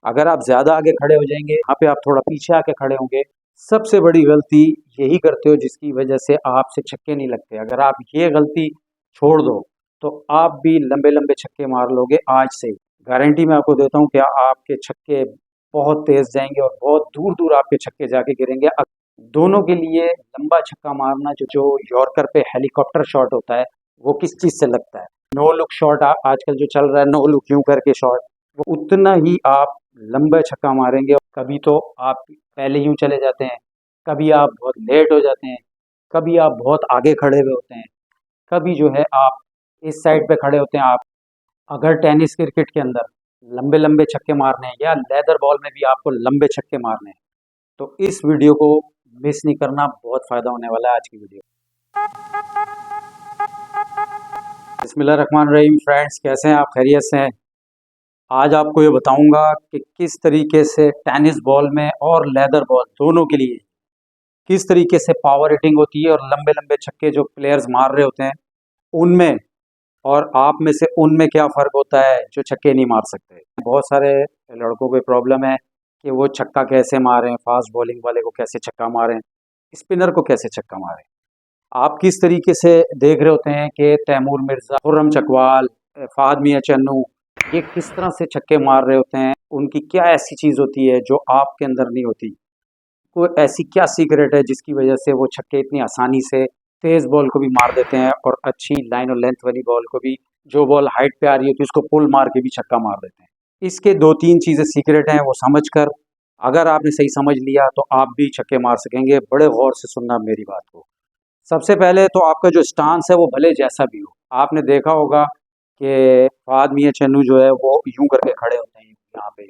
अगर आप ज़्यादा आगे खड़े हो जाएंगे, यहाँ पे आप थोड़ा पीछे आके खड़े होंगे। सबसे बड़ी गलती यही करते हो जिसकी वजह से आपसे छक्के नहीं लगते। अगर आप ये गलती छोड़ दो तो आप भी लंबे लंबे छक्के मार लोगे आज से। गारंटी मैं आपको देता हूँ कि आपके छक्के बहुत तेज जाएंगे और बहुत दूर दूर आपके छक्के जाके गिरेंगे। दोनों के लिए लंबा छक्का मारना जो जो यॉर्कर पे हेलीकॉप्टर शॉट होता है वो किस चीज़ से लगता है, नो लुक शॉट आजकल जो चल रहा है, नो लुक यूं करके शॉट, वो उतना ही आप लंबा छक्का मारेंगे। कभी तो आप पहले यूं चले जाते हैं, कभी आप बहुत लेट हो जाते हैं, कभी आप बहुत आगे खड़े हुए होते हैं, कभी जो है आप इस साइड पे खड़े होते हैं। आप अगर टेनिस क्रिकेट के अंदर लंबे लंबे छक्के मारने हैं या लेदर बॉल में भी आपको लंबे छक्के मारने हैं तो इस वीडियो को मिस नहीं करना, बहुत फ़ायदा होने वाला है आज की वीडियो। बिस्मिल्लाहिर्रहमानिर्रहीम फ्रेंड्स, कैसे हैं आप? खैरियत से हैं? आज आपको ये बताऊंगा कि किस तरीके से टेनिस बॉल में और लेदर बॉल दोनों के लिए किस तरीके से पावर हिटिंग होती है और लंबे लंबे छक्के जो प्लेयर्स मार रहे होते हैं उनमें और आप में से उनमें क्या फ़र्क होता है जो छक्के नहीं मार सकते। बहुत सारे लड़कों को प्रॉब्लम है कि वो छक्का कैसे मारें, फास्ट बॉलिंग वाले को कैसे छक्का मारें, स्पिनर को कैसे छक्का मारें। आप किस तरीके से देख रहे होते हैं कि तैमूर मिर्ज़ा, खुर्रम चकवाल, फ़ाहद मियां चन्नू ये किस तरह से छक्के मार रहे होते हैं। उनकी क्या ऐसी चीज़ होती है जो आपके अंदर नहीं होती? कोई ऐसी क्या सीक्रेट है जिसकी वजह से वो छक्के इतनी आसानी से तेज़ बॉल को भी मार देते हैं और अच्छी लाइन और लेंथ वाली बॉल को भी, जो बॉल हाइट पे आ रही होती है उसको पुल मार के भी छक्का मार देते हैं। इसके 2-3 चीज़ें सीक्रेट हैं, वो समझकर अगर आपने सही समझ लिया तो आप भी छक्के मार सकेंगे। बड़े गौर से सुनना मेरी बात को। सबसे पहले तो आपका जो स्टांस है वो भले जैसा भी हो, आपने देखा होगा कि फ़ाहद मियां चन्नू जो है वो यूं करके खड़े होते हैं, यहाँ पे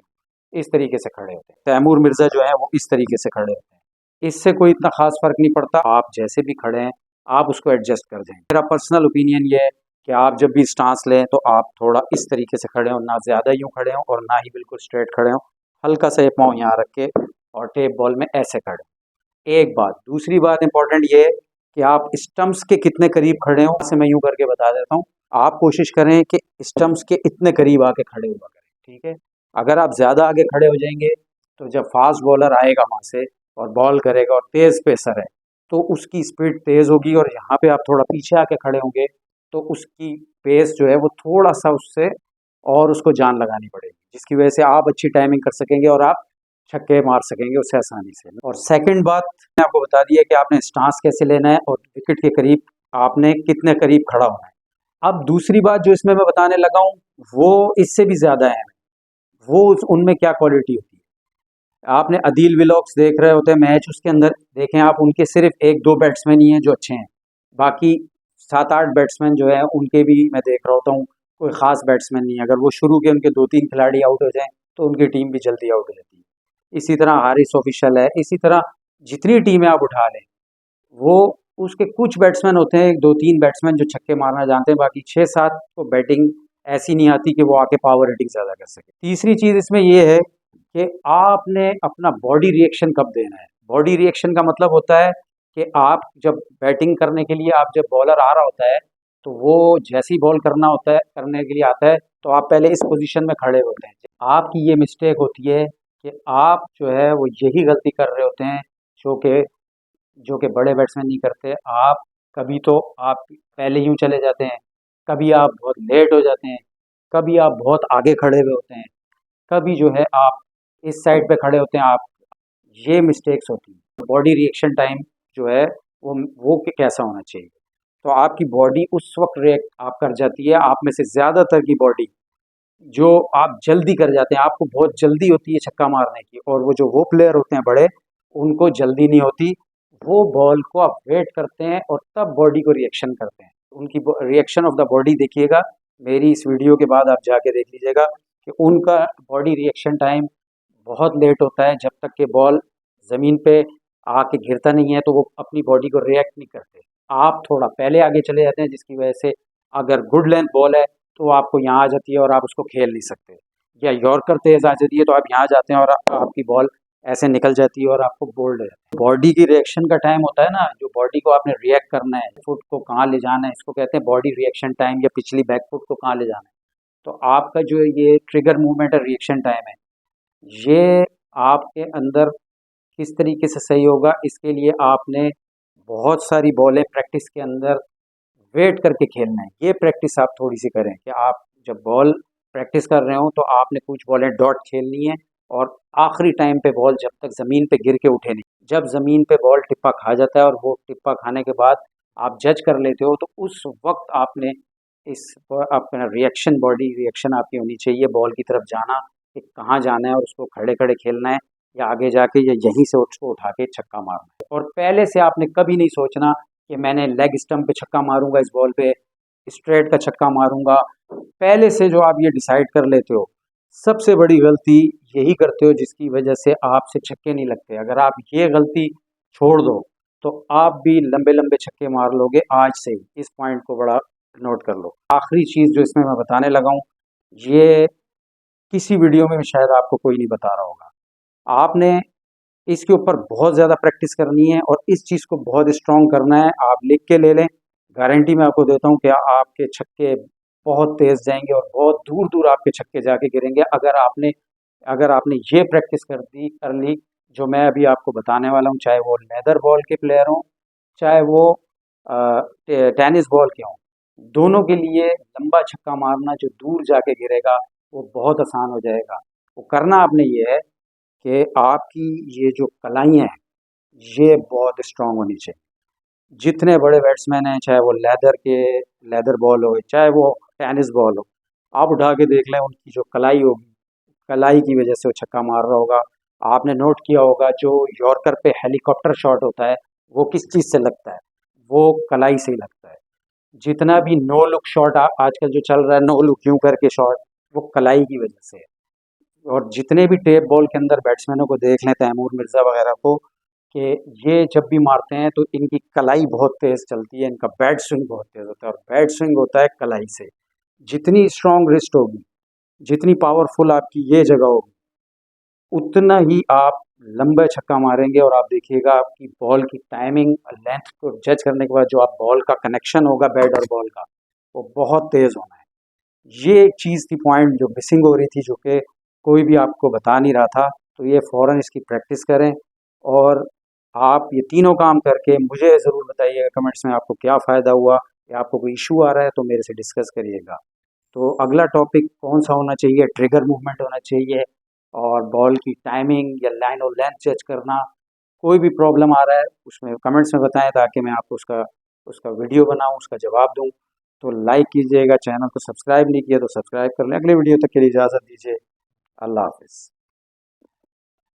इस तरीके से खड़े होते हैं। तैमूर मिर्ज़ा जो है वो इस तरीके से खड़े होते हैं। इससे कोई इतना ख़ास फ़र्क नहीं पड़ता, आप जैसे भी खड़े हैं आप उसको एडजस्ट कर दें। मेरा पर्सनल ओपिनियन ये है कि आप जब भी स्टांस लें तो आप थोड़ा इस तरीके से खड़े हों, ना ज़्यादा यूँ खड़े हों और ना ही बिल्कुल स्ट्रेट खड़े हों। हल्का सा ये पाँव यहाँ रख के और टेप बॉल में ऐसे खड़े हों। एक बात। दूसरी बात इंपॉर्टेंट ये है कि आप स्टंप्स के कितने करीब खड़े हों। से मैं यूँ करके बता देता हूँ, आप कोशिश करें कि स्टंप्स के इतने करीब आके खड़े हुआ करें, ठीक है? अगर आप ज़्यादा आगे खड़े हो जाएंगे तो जब फास्ट बॉलर आएगा वहाँ से और बॉल करेगा और तेज़ पेसर है तो उसकी स्पीड तेज़ होगी और यहाँ पे आप थोड़ा पीछे आके खड़े होंगे तो उसकी पेस जो है वो थोड़ा सा उससे और उसको जान लगानी पड़ेगी, जिसकी वजह से आप अच्छी टाइमिंग कर सकेंगे और आप छक्के मार सकेंगे उससे आसानी से। और सेकंड बात मैंने आपको बता दी है कि आपने स्टांस कैसे लेना है और विकेट के करीब आपने कितने करीब खड़ा होना है। अब दूसरी बात जो इसमें मैं बताने लगा हूँ वो इससे भी ज़्यादा है, वो उनमें क्या क्वालिटी होती है। आपने अदील व्लॉग्स देख रहे होते हैं मैच, उसके अंदर देखें आप, उनके सिर्फ 1-2 बैट्समैन ही हैं जो अच्छे हैं, बाकी 7-8 बैट्समैन जो है उनके भी मैं देख रहा होता हूँ कोई ख़ास बैट्समैन नहीं है। अगर वो शुरू के उनके 2-3 खिलाड़ी आउट हो जाएं तो उनकी टीम भी जल्दी आउट हो जाती है। इसी तरह हारिस ऑफिशियल है, इसी तरह जितनी टीमें आप उठा लें वो उसके कुछ बैट्समैन होते हैं, 2-3 बैट्समैन जो छक्के मारना जानते हैं, बाकी 6-7 को बैटिंग ऐसी नहीं आती कि वो आके पावर हिटिंग ज़्यादा कर सके। तीसरी चीज़ इसमें ये है कि आपने अपना बॉडी रिएक्शन कब देना है। बॉडी रिएक्शन का मतलब होता है कि आप जब बैटिंग करने के लिए, आप जब बॉलर आ रहा होता है तो वो जैसे ही बॉल करना होता है, करने के लिए आता है तो आप पहले इस पोजीशन में खड़े होते हैं। आपकी ये मिस्टेक होती है कि आप जो है वो यही गलती कर रहे होते हैं जो कि बड़े बैट्समैन नहीं करते। आप कभी तो आप पहले यूँ चले जाते हैं, कभी आप बहुत लेट हो जाते हैं, कभी आप बहुत आगे खड़े हुए होते हैं, कभी जो है आप इस साइड पे खड़े होते हैं। आप ये मिस्टेक्स होती हैं। बॉडी रिएक्शन टाइम जो है वो कैसा होना चाहिए, तो आपकी बॉडी उस वक्त रिएक्ट आप कर जाती है। आप में से ज़्यादातर की बॉडी जो आप जल्दी कर जाते हैं, आपको बहुत जल्दी होती है छक्का मारने की, और वो प्लेयर होते हैं बड़े, उनको जल्दी नहीं होती। वो बॉल को आप वेट करते हैं और तब बॉडी को रिएक्शन करते हैं। उनकी रिएक्शन ऑफ द बॉडी देखिएगा, मेरी इस वीडियो के बाद आप जाके देख लीजिएगा कि उनका बॉडी रिएक्शन टाइम बहुत लेट होता है। जब तक कि बॉल ज़मीन पे आके गिरता नहीं है तो वो अपनी बॉडी को रिएक्ट नहीं करते। आप थोड़ा पहले आगे चले जाते हैं, जिसकी वजह से अगर गुड लेंथ बॉल है तो वो आपको यहाँ आ जाती है और आप उसको खेल नहीं सकते, या यॉर्कर तेज़ आ जाती है तो आप यहाँ जाते हैं और आपकी बॉल ऐसे निकल जाती है और आपको बोल्ड है। बॉडी की रिएक्शन का टाइम होता है ना, जो बॉडी को आपने रिएक्ट करना है, फुट को कहाँ ले जाना है, इसको कहते हैं बॉडी रिएक्शन टाइम, या पिछली बैक फुट को कहाँ ले जाना है। तो आपका जो ये ट्रिगर मूवमेंट है, रिएक्शन टाइम है, ये आपके अंदर किस तरीके से सही होगा, इसके लिए आपने बहुत सारी बॉलें प्रैक्टिस के अंदर वेट करके खेलना है। ये प्रैक्टिस आप थोड़ी सी करें कि आप जब बॉल प्रैक्टिस कर रहे हो तो आपने कुछ बॉलें डॉट खेलनी है और आखिरी टाइम पे बॉल जब तक ज़मीन पे गिर के उठे नहीं। जब ज़मीन पे बॉल टिप्पा खा जाता है और वो टिप्पा खाने के बाद आप जज कर लेते हो, तो उस वक्त आपने इस अपना रिएक्शन, बॉडी रिएक्शन आपकी होनी चाहिए बॉल की तरफ जाना, कि कहाँ जाना है और उसको खड़े खड़े खेलना है या आगे जाके या यहीं से उसको उठा के छक्का मारना है। और पहले से आपने कभी नहीं सोचना कि मैंने लेग स्टंप पे छक्का मारूंगा, इस बॉल पे स्ट्रेट का छक्का मारूंगा। पहले से जो आप ये डिसाइड कर लेते हो, सबसे बड़ी गलती यही करते हो जिसकी वजह से आपसे छक्के नहीं लगते। अगर आप ये गलती छोड़ दो तो आप भी लंबे लंबे छक्के मार लोगे आज से ही। इस पॉइंट को बड़ा नोट कर लो। आखिरी चीज़ जो इसमें मैं बताने लगा हूँ, ये किसी वीडियो में शायद आपको कोई नहीं बता रहा होगा। आपने इसके ऊपर बहुत ज़्यादा प्रैक्टिस करनी है और इस चीज़ को बहुत स्ट्रॉन्ग करना है। आप लिख के ले लें, गारंटी मैं आपको देता हूँ कि आपके छक्के बहुत तेज़ जाएंगे और बहुत दूर दूर आपके छक्के जाके गिरेंगे, अगर आपने ये प्रैक्टिस कर ली जो मैं अभी आपको बताने वाला हूँ। चाहे वो लेदर बॉल के प्लेयर हों, चाहे वो टेनिस बॉल के हों, दोनों के लिए लंबा छक्का मारना जो दूर जाके गिरेगा वो बहुत आसान हो जाएगा। वो करना आपने ये है कि आपकी ये जो कलाइयाँ हैं ये बहुत स्ट्रांग होनी चाहिए। जितने बड़े बैट्समैन हैं, चाहे वो लेदर बॉल हो, चाहे वो टेनिस बॉल हो, आप उठा के देख लें उनकी जो कलाई होगी, कलाई की वजह से वो छक्का मार रहा होगा। आपने नोट किया होगा जो यॉर्कर पे हेलीकॉप्टर शॉट होता है वो किस चीज़ से लगता है, वो कलाई से ही लगता है। जितना भी नो लुक शॉट आजकल जो चल रहा है, नो लुक यूं करके शॉट, वो कलाई की वजह से है। और जितने भी टेप बॉल के अंदर बैट्समैनों को देख लें, तैमूर मिर्ज़ा वगैरह को, कि ये जब भी मारते हैं तो इनकी कलाई बहुत तेज़ चलती है, इनका बैट स्विंग बहुत तेज़ होता है और बैट स्विंग होता है कलाई से। जितनी स्ट्रॉन्ग रिस्ट होगी, जितनी पावरफुल आपकी ये जगह होगी, उतना ही आप लंबा छक्का मारेंगे और आप देखिएगा आपकी बॉल की टाइमिंग, लेंथ को जज करने के बाद जो आप बॉल का कनेक्शन होगा बैट और बॉल का, वो बहुत तेज़ होना है। ये एक चीज़ थी पॉइंट जो मिसिंग हो रही थी, जो कि कोई भी आपको बता नहीं रहा था। तो ये फ़ौरन इसकी प्रैक्टिस करें और आप ये तीनों काम करके मुझे ज़रूर बताइएगा कमेंट्स में आपको क्या फ़ायदा हुआ, या आपको कोई इशू आ रहा है तो मेरे से डिस्कस करिएगा। तो अगला टॉपिक कौन सा होना चाहिए, ट्रिगर मूवमेंट होना चाहिए और बॉल की टाइमिंग या लाइन और लेंथ जज करना। कोई भी प्रॉब्लम आ रहा है उसमें कमेंट्स में बताएं ताकि मैं आपको उसका उसका वीडियो बनाऊं, उसका जवाब दूं। तो लाइक कीजिएगा, चैनल को सब्सक्राइब नहीं किया तो सब्सक्राइब कर लें। अगले वीडियो तक के लिए इजाज़त दीजिए। अल्लाह हाफ़िज़।